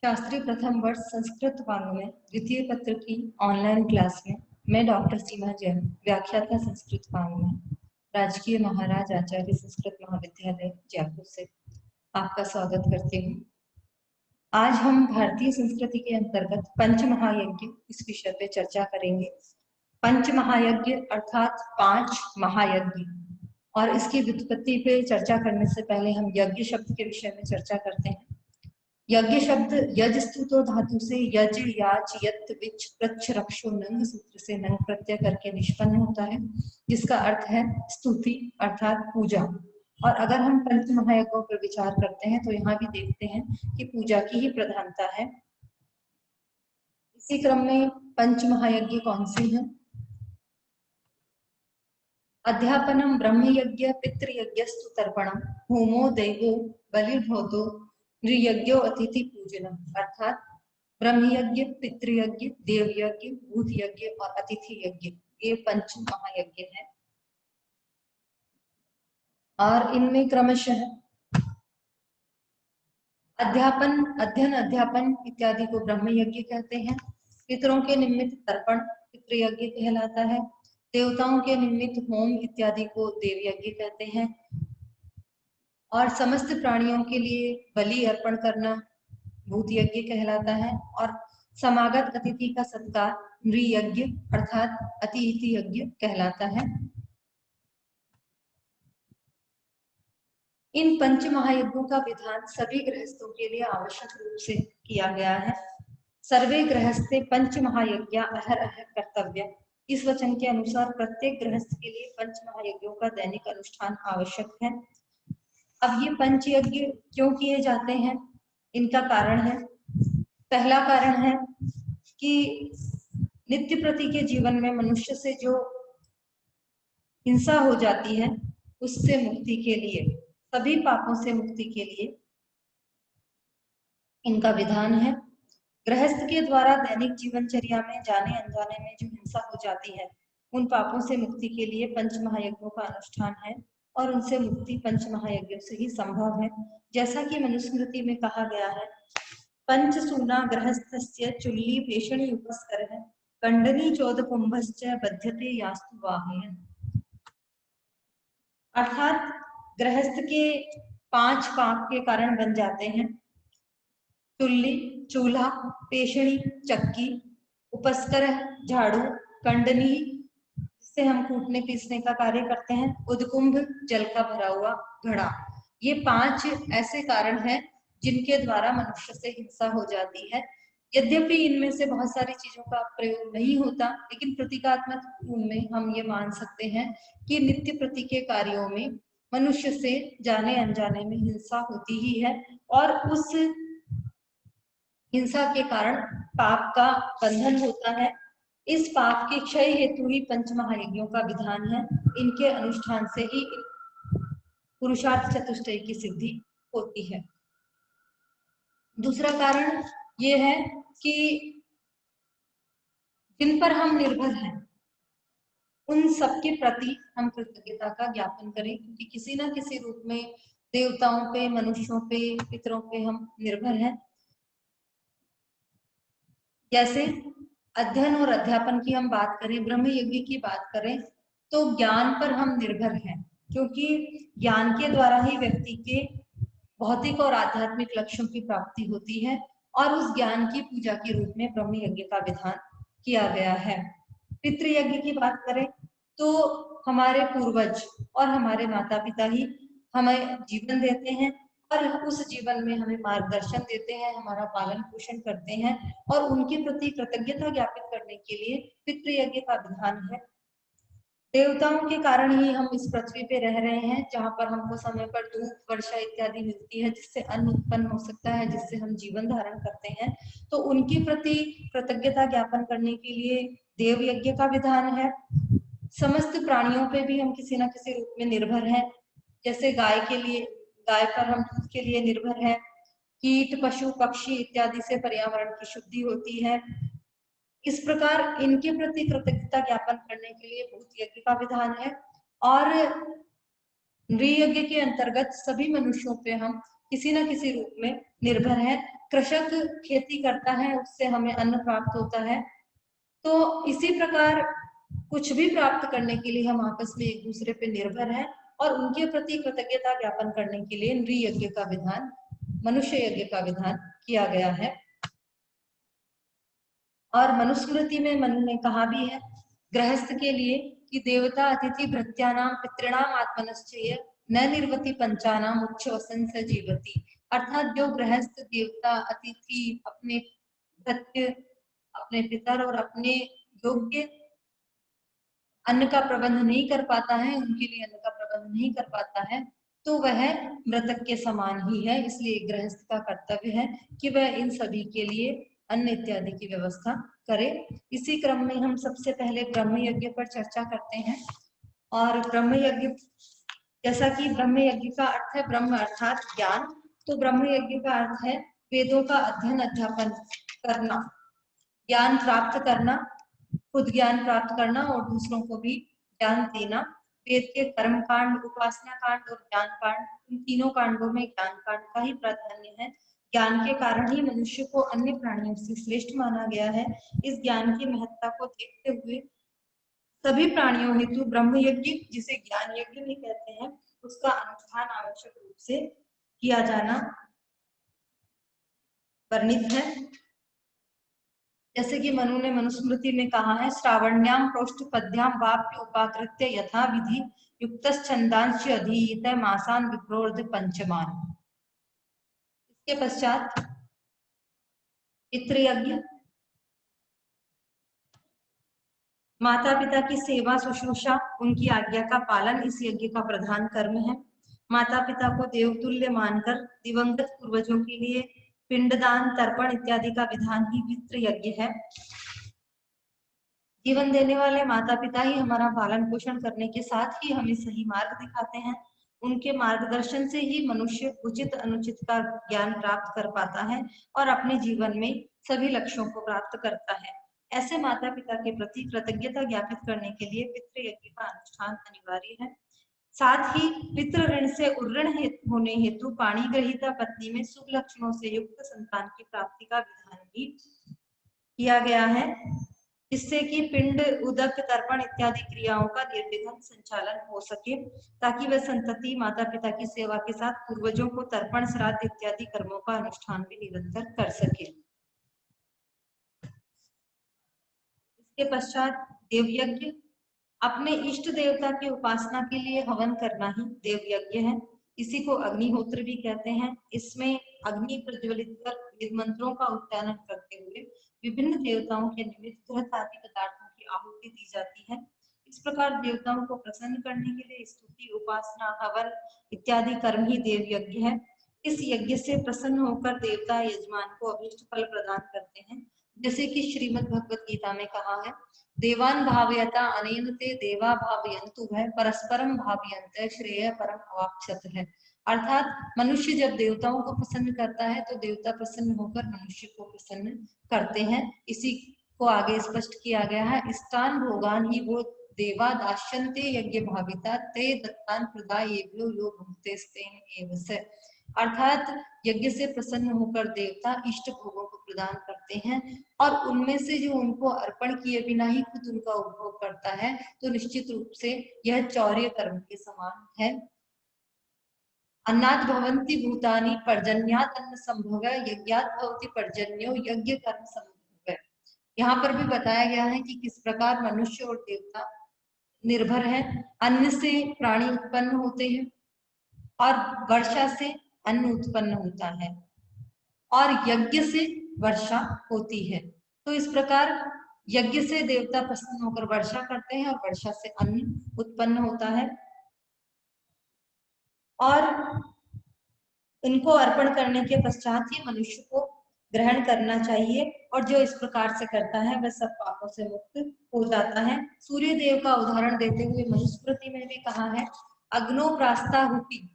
शास्त्री प्रथम वर्ष संस्कृत वाङ्मय द्वितीय पत्र की ऑनलाइन क्लास में मैं डॉक्टर सीमा जैन, व्याख्याता संस्कृत वाङ्मय, राजकीय महाराज आचार्य संस्कृत महाविद्यालय जयपुर से आपका स्वागत करती हूँ। आज हम भारतीय संस्कृति के अंतर्गत पंच महायज्ञ इस विषय पे चर्चा करेंगे। पंच महायज्ञ अर्थात 5 महायज्ञ, और इसकी व्युत्पत्ति पे चर्चा करने से पहले हम यज्ञ शब्द के विषय में चर्चा करते हैं। यज्ञ शब्द यज स्तुतो धातु से यज याच यत् विच प्रच्छ रक्षो नंग सूत्र से नंग प्रत्यय करके निष्पन्न होता है, जिसका अर्थ है स्तुति अर्थात पूजा। और अगर हम पंच महायज्ञों पर विचार करते हैं तो यहाँ भी देखते हैं कि पूजा की ही प्रधानता है। इसी क्रम में पंच महायज्ञ कौन से हैं? अध्यापनम ब्रह्मयज्ञ पितृयज्ञस्तु तर्पणम होमो देवो बलिर्भूतो नृयज्ञो अतिथि पूजनम, अर्थात ब्रह्मयज्ञ, पितृयज्ञ, देवयज्ञ, भूत यज्ञ और अतिथि यज्ञ, ये पंच महायज्ञ हैं। और इनमें क्रमशः अध्यापन, अध्ययन, अध्यापन इत्यादि को ब्रह्म यज्ञ कहते हैं। पितरों के निमित्त तर्पण पितृयज्ञ कहलाता है। देवताओं के निमित्त होम इत्यादि को देव यज्ञ कहते हैं। और समस्त प्राणियों के लिए बलि अर्पण करना भूत यज्ञ कहलाता है। और समागत अतिथि का सत्कार नृयज्ञ अर्थात अतिथि यज्ञ कहलाता है। इन पंच महायज्ञों का विधान सभी गृहस्थों के लिए आवश्यक रूप से किया गया है। सर्वे गृहस्थे पंच महायज्ञा अहरह कर्तव्य, इस वचन के अनुसार प्रत्येक गृहस्थ के लिए पंच महायज्ञों का दैनिक अनुष्ठान आवश्यक है। अब ये पंच यज्ञ क्यों किए जाते हैं, इनका कारण है। पहला कारण है कि नित्य प्रति के जीवन में मनुष्य से जो हिंसा हो जाती है उससे मुक्ति के लिए, सभी पापों से मुक्ति के लिए इनका विधान है। गृहस्थ के द्वारा दैनिक जीवनचर्या में जाने अनजाने में जो हिंसा हो जाती है, उन पापों से मुक्ति के लिए पंच महायज्ञों का अनुष्ठान है, और उनसे मुक्ति पंच महायज्ञों से ही संभव है। जैसा कि मनुस्मृति में कहा गया है, पंच सूना गृहस्थस्य चुल्ली पेषणी उपस्करः कंडनी चौद कुंभश्च बध्यते यास्तु वाहयन्, अर्थात गृहस्थ के 5 पाप के कारण बन जाते हैं। चुल्ली चूल्हा, पेषणी चक्की, उपस्कर झाड़ू, कंडनी जिससे हम कूटने पीसने का कार्य करते हैं, उदकुंभ जल का भरा हुआ घड़ा, ये 5 ऐसे कारण हैं जिनके द्वारा मनुष्य से हिंसा हो जाती है। यद्यपि इनमें से बहुत सारी चीजों का प्रयोग नहीं होता, लेकिन प्रतीकात्मक रूप में हम ये मान सकते हैं कि नित्य प्रति के कार्यों में मनुष्य से जाने अनजाने में हिंसा होती ही है, और उस हिंसा के कारण पाप का बंधन होता है। इस पाप के क्षय हेतु ही पंच महायज्ञों का विधान है। इनके अनुष्ठान से ही पुरुषार्थ चतुष्टय की सिद्धि होती है। दूसरा कारण ये है कि जिन पर हम निर्भर हैं उन सबके प्रति हम कृतज्ञता का ज्ञापन करें, क्योंकि किसी न किसी रूप में देवताओं पे, मनुष्यों पे, पितरों पे हम निर्भर हैं। जैसे अध्ययन और अध्यापन की हम बात करें, ब्रह्म यज्ञ की बात करें, तो ज्ञान पर हम निर्भर हैं, क्योंकि ज्ञान के द्वारा ही व्यक्ति के भौतिक और आध्यात्मिक लक्ष्यों की प्राप्ति होती है, और उस ज्ञान की पूजा के रूप में ब्रह्म यज्ञ का विधान किया गया है। पितृयज्ञ की बात करें तो हमारे पूर्वज और हमारे माता पिता ही हमें जीवन देते हैं, और उस जीवन में हमें मार्गदर्शन देते हैं, हमारा पालन पोषण करते हैं, और उनके प्रति कृतज्ञता ज्ञापित करने के लिए पितृयज्ञ का विधान है। देवताओं के कारण ही हम इस पृथ्वी पे रह रहे हैं, जहाँ पर हमको समय पर धूप वर्षा इत्यादि मिलती है, जिससे अन्न उत्पन्न हो सकता है, जिससे हम जीवन धारण करते हैं। तो उनके प्रति कृतज्ञता ज्ञापन करने के लिए देव यज्ञ का विधान है। समस्त प्राणियों पे भी हम किसी न किसी रूप में निर्भर हैं। जैसे गाय के लिए, गाय पर हम दूध के लिए निर्भर है। कीट पशु पक्षी इत्यादि से पर्यावरण की शुद्धि होती है। इस प्रकार इनके प्रति कृतज्ञता ज्ञापन करने के लिए भूत यज्ञ का विधान है। और नृयज्ञ के अंतर्गत सभी मनुष्यों पे हम किसी न किसी रूप में निर्भर है। कृषक खेती करता है, उससे हमें अन्न प्राप्त होता है। तो इसी प्रकार कुछ भी प्राप्त करने के लिए हम आपस में एक दूसरे पे निर्भर हैं और उनके प्रति कृतज्ञता ज्ञापन करने के लिए नृ यज्ञ का विधान, मनुष्य यज्ञ का विधान किया गया है। और मनुस्मृति में मनु ने कहा भी है गृहस्थ के लिए कि देवता अतिथि भृत्यानाम पितृणाम आत्मनश्चेय न निर्वति पंचानाम उच्च वसन स जीवति। अर्थात जो गृहस्थ देवता अतिथि अपने भृत्य, अपने पितर और अपने योग्य अन्न का प्रबंध नहीं कर पाता है, उनके लिए अन्न का प्रबंध नहीं कर पाता है, तो वह मृतक के समान ही है। इसलिए गृहस्थ का कर्तव्य है कि वह इन सभी के लिए अन्न इत्यादि की व्यवस्था करे। इसी क्रम में हम सबसे पहले ब्रह्म यज्ञ पर चर्चा करते हैं। और ब्रह्म यज्ञ, जैसा कि ब्रह्म यज्ञ का अर्थ है ब्रह्म अर्थात ज्ञान, तो ब्रह्म यज्ञ का अर्थ है वेदों का अध्ययन अध्यापन करना, ज्ञान प्राप्त करना, खुद ज्ञान प्राप्त करना और दूसरों को भी ज्ञान देना। वेद के कर्म कांड, उपासना कांड और ज्ञान कांड, इन तीनों कांडों में ज्ञान कांड का ही प्राधान्य है। ज्ञान के कारण ही मनुष्य को अन्य प्राणियों से श्रेष्ठ माना गया है। इस ज्ञान की महत्ता को देखते हुए सभी प्राणियों हेतु ब्रह्म यज्ञ, जिसे ज्ञान यज्ञ भी कहते हैं, उसका अनुष्ठान आवश्यक रूप से किया जाना वर्णित है। जैसे कि मनु ने मनुस्मृति में कहा है श्रावण्याम प्रोष्ठपद्याम वाप्य उपाकृत्य यथा विधि युक्तश्छन्दांश्च अधीयत मासान विप्रोर्ध पंचमान। इसके पश्चात पितृयज्ञ, माता पिता की सेवा शुश्रूषा, उनकी आज्ञा का पालन इस यज्ञ का प्रधान कर्म है। माता पिता को देवतुल्य मानकर दिवंगत पूर्वजों के लिए पिंडदान, तर्पण इत्यादि का विधान ही पितृयज्ञ है। जीवन देने वाले माता पिता ही हमारा पालन पोषण करने के साथ ही हमें सही मार्ग दिखाते हैं। उनके मार्गदर्शन से ही मनुष्य उचित अनुचित का ज्ञान प्राप्त कर पाता है और अपने जीवन में सभी लक्ष्यों को प्राप्त करता है। ऐसे माता पिता के प्रति कृतज्ञता ज्ञापित करने के लिए पितृयज्ञ का अनुष्ठान अनिवार्य है। साथ ही पितृ ऋण से उऋण होने हेतु पाणी ग्रहीता पत्नी में शुभ लक्षणों से युक्त संतान की प्राप्ति का विधान भी किया गया है, जिससे कि पिंड, उदक, तर्पण इत्यादि क्रियाओं का निर्विघ्न संचालन हो सके, ताकि वह संतति माता पिता की सेवा के साथ पूर्वजों को तर्पण, श्राद्ध इत्यादि कर्मों का अनुष्ठान भी निरंतर कर सके। इसके पश्चात देवयज्ञ, अपने इष्ट देवता की उपासना के लिए हवन करना ही देवयज्ञ है। इसी को अग्निहोत्र भी कहते हैं। इसमें अग्नि प्रज्वलित कर वेद मंत्रों का उच्चारण करते हुए विभिन्न देवताओं के निमित्त घृत आदि पदार्थों की आहुति दी जाती है। इस प्रकार देवताओं को प्रसन्न करने के लिए स्तुति, उपासना, हवन इत्यादि कर्म ही देव यज्ञ है। इस यज्ञ से प्रसन्न होकर देवता यजमान को अभीष्ट फल प्रदान करते हैं। जैसे कि श्रीमद् भगवत गीता में कहा है देवान भावयता अनेन ते देवा भावयन्तु है परस्परम भावयन्ते श्रेय परम अवाप्स्यत है। अर्थात मनुष्य जब देवताओं को प्रसन्न करता है तो देवता प्रसन्न होकर मनुष्य को प्रसन्न करते हैं। इसी को आगे स्पष्ट किया गया है इष्टान भोगान ही वो देवा दास्यन्ते यज्ञ भाविता ते दत्तान प्रदायेभ्यो यो भुक्तेस्तेन एव स। अर्थात यज्ञ से प्रसन्न होकर देवता इष्ट भोगों को प्रदान करते हैं और उनमें से जो उनको अर्पण किए बिना ही खुद उनका उपभोग करता है, तो निश्चित रूप से यह चौर्य कर्म के समान है। अन्नात् भवन्ति भूतानि पर्जन्यात् अन्न संभव यज्ञात् भवति पर्जन्यो यज्ञ कर्म संभव। यहाँ पर भी बताया गया है कि किस प्रकार मनुष्य और देवता निर्भर है। अन्न से प्राणी उत्पन्न होते हैं और वर्षा से अन्न उत्पन्न होता है और यज्ञ से वर्षा होती है। तो इस प्रकार यज्ञ से देवता प्रसन्न होकर वर्षा करते हैं और वर्षा से अन्न उत्पन्न होता है और इनको अर्पण करने के पश्चात ही मनुष्य को ग्रहण करना चाहिए और जो इस प्रकार से करता है वह सब पापों से मुक्त हो जाता है। सूर्य देव का उदाहरण देते हुए मनुस्मृति में भी कहा है अग्नो प्रास्ताहुति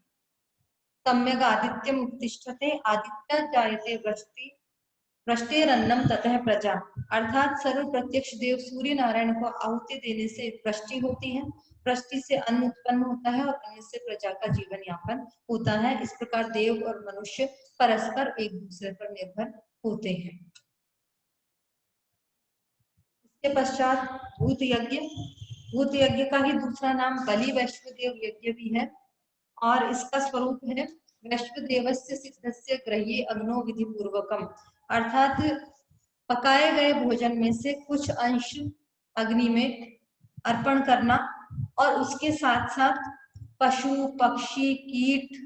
सम्यक आदित्यम उत्तिष्ठते आदित्य जायते वृष्टि वृष्टेरन्नम ततः प्रजा, अर्थात सर्व प्रत्यक्ष देव सूर्य नारायण को आहुति देने से वृष्टि होती है, वृष्टि से अन्न उत्पन्न होता है और अन्न से प्रजा का जीवन यापन होता है। इस प्रकार देव और मनुष्य परस्पर एक दूसरे पर निर्भर होते हैं। इसके पश्चात भूत यज्ञ, भूत यज्ञ का ही दूसरा नाम बलि वैश्वदेव यज्ञ भी है और इसका स्वरूप है वैश्वदेवस्य सिद्धस्य ग्रह्ये अग्नो विधि पूर्वकम, अर्थात पकाए गए भोजन में से कुछ अंश अग्नि में अर्पण करना और उसके साथ साथ पशु पक्षी कीट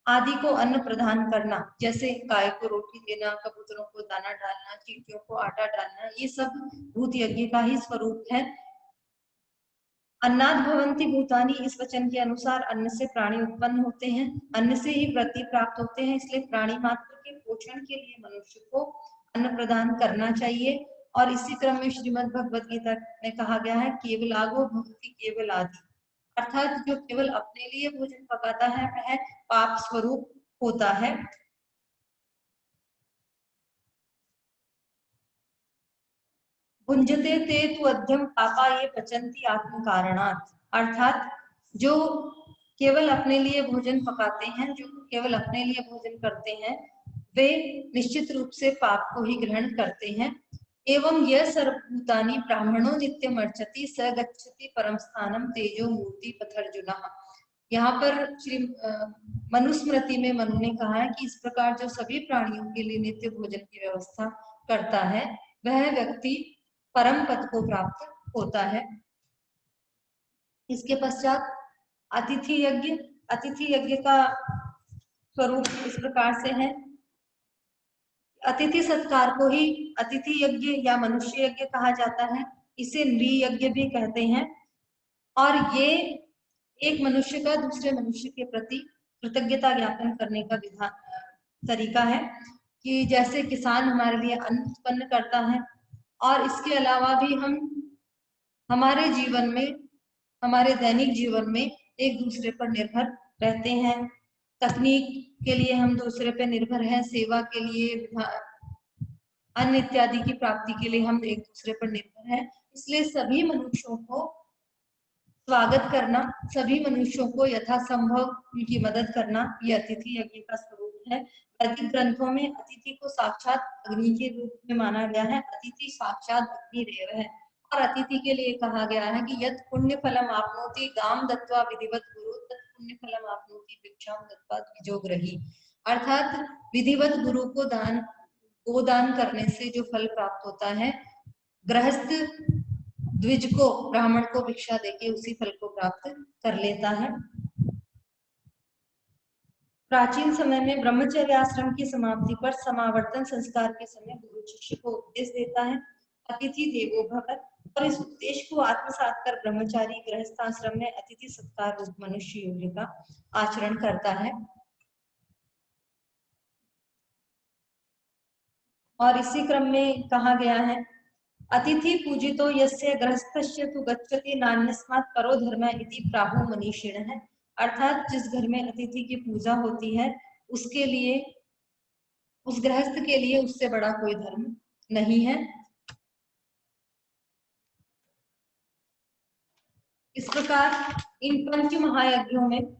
आदि को अन्न प्रदान करना, जैसे गाय को रोटी देना, कबूतरों को दाना डालना, चींटियों को आटा डालना, ये सब भूत यज्ञ का ही स्वरूप है। अन्नाद भवन्ति भूतानि, इस वचन के अनुसार अन्न से प्राणी उत्पन्न होते हैं, अन्न से ही वृद्धि प्राप्त होते हैं, इसलिए प्राणी मात्र के पोषण के लिए मनुष्य को अन्न प्रदान करना चाहिए। और इसी क्रम में श्रीमद् भगवद गीता में कहा गया है केवलागो भक्ति केवल आदि, अर्थात जो केवल अपने लिए भोजन पकाता है वह पाप स्वरूप होता है। भुंजते ते तु अध्यम पापा ये पचंती आत्म कारणात्, अर्थात जो केवल अपने लिए भोजन पकाते हैं, जो केवल अपने लिए भोजन करते हैं, वे निश्चित रूप से पाप को ही ग्रहण करते हैं। एवं यह सर्वभूतानि ब्राह्मणो नित्यम अर्चति स गच्छति परम स्थानम तेजो मूर्ति पथर्जुनः। यहाँ पर श्री मनुस्मृति में मनु ने कहा है कि इस प्रकार जो सभी प्राणियों के लिए नित्य भोजन की व्यवस्था करता है वह व्यक्ति परम पद को प्राप्त होता है। इसके पश्चात अतिथि यज्ञ, अतिथि यज्ञ का स्वरूप इस प्रकार से है, अतिथि सत्कार को ही अतिथि यज्ञ या मनुष्य यज्ञ कहा जाता है, इसे नृ यज्ञ भी कहते हैं। और ये एक मनुष्य का दूसरे मनुष्य के प्रति कृतज्ञता ज्ञापन करने का विधान तरीका है कि जैसे किसान हमारे लिए अन्न उत्पन्न करता है और इसके अलावा भी हम हमारे जीवन में, हमारे दैनिक जीवन में एक दूसरे पर निर्भर रहते हैं। तकनीक के लिए हम दूसरे पर निर्भर हैं, सेवा के लिए, अन्न इत्यादि की प्राप्ति के लिए हम एक दूसरे पर निर्भर हैं। इसलिए सभी मनुष्यों को स्वागत करना, सभी मनुष्यों को यथासंभव उनकी मदद करना, ये अतिथि यज्ञ का स्वरूप है। वैदिक ग्रंथों में अतिथि को साक्षात अग्नि के रूप में माना गया है, अतिथि साक्षात अग्निदेव है। और अतिथि के लिए कहा गया है कि यत् पुण्य फलम आपनोति गाम दत्वा विधिवत गुरु तत् पुण्य फलम आपनोति भिक्षाम दत्वा द्विजोग्रही, अर्थात विधिवत गुरु को दान, गोदान करने से जो फल प्राप्त होता है, गृहस्थ द्विज को, ब्राह्मण को भिक्षा देके उसी फल को प्राप्त कर लेता है। प्राचीन समय में ब्रह्मचर्य आश्रम की समाप्ति पर समावर्तन संस्कार के समय गुरु शिष्य को उपदेश देता है अतिथि देवो भव, और इस उपदेश को आत्मसात कर ब्रह्मचारी गृहस्थ आश्रम में अतिथि सत्कार रूप मनुष्य योग्य का आचरण करता है। और इसी क्रम में कहा गया है अतिथि पूजितो यस्य गृहस्थस्य तु गच्छति नान्यस्मात् परो धर्म इति प्राहु मनीषिणः, अर्थात जिस घर में अतिथि की पूजा होती है उसके लिए, उस गृहस्थ के लिए उससे बड़ा कोई धर्म नहीं है। इस प्रकार इन पंच महायज्ञों में,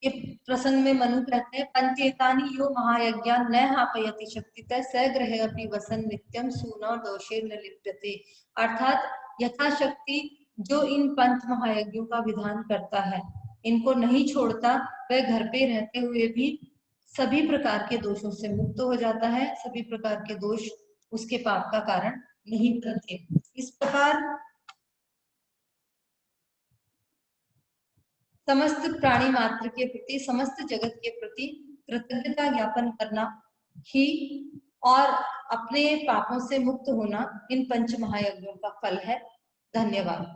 प्रसंग में मनु कहते हैं पंचेतानि यो महायज्ञा न हापयति शक्तितः स गृहे अपि वसन नित्यम सूनो दोषे न लिप्यते, अर्थात यथाशक्ति जो इन पंच महायज्ञों का विधान करता है, इनको नहीं छोड़ता, वह घर पे रहते हुए भी सभी प्रकार के दोषों से मुक्त हो जाता है, सभी प्रकार के दोष उसके पाप का कारण नहीं बनते। इस प्रकार समस्त प्राणी मात्र के प्रति, समस्त जगत के प्रति कृतज्ञता ज्ञापन करना ही और अपने पापों से मुक्त होना इन पंच महायज्ञों का फल है। धन्यवाद।